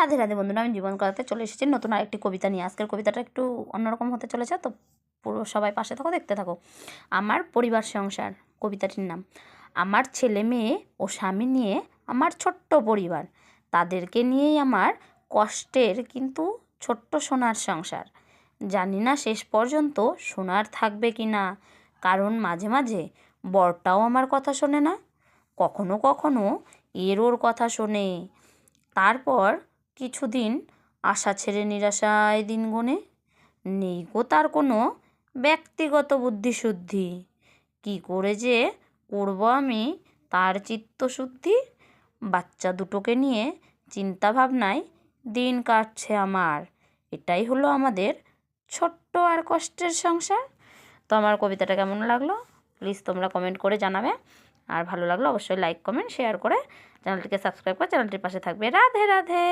রাধে রাধে বন্ধুরা, আমি জীবন কথাতে চলে এসেছি নতুন আরেকটি কবিতা নিয়ে। আজকের কবিতাটা একটু অন্যরকম হতে চলেছে, তো পুরো সবাই পাশে থাকো, দেখতে থাকো। আমার পরিবার সংসার কবিতাটির নাম। আমার ছেলে মেয়ে ও স্বামী নিয়ে আমার ছোট্ট পরিবার, তাদেরকে নিয়েই আমার কষ্টের কিন্তু ছোট্ট সোনার সংসার। জানি না শেষ পর্যন্ত সোনার থাকবে কি না, কারণ মাঝে মাঝে বরটাও আমার কথা শোনে না, কখনো কখনো এর ওর কথা শোনে। তারপর কিছুদিন আশা ছেড়ে নিরাশায় দিন গোনে, নেই গো তার কোনো ব্যক্তিগত বুদ্ধিশুদ্ধি। কী করে যে করব আমি তার চিত্তশুদ্ধি, বাচ্চা দুটোকে নিয়ে চিন্তা ভাবনায় দিন কাটছে আমার। এটাই হলো আমাদের ছোট্ট আর কষ্টের সংসার। তো আমার কবিতাটা কেমন লাগলো প্লিজ তোমরা কমেন্ট করে জানাবে, আর ভালো লাগলো অবশ্যই লাইক কমেন্ট শেয়ার করে চ্যানেলটিকে সাবস্ক্রাইব করে চ্যানেলটির পাশে থাকবে। রাধে রাধে।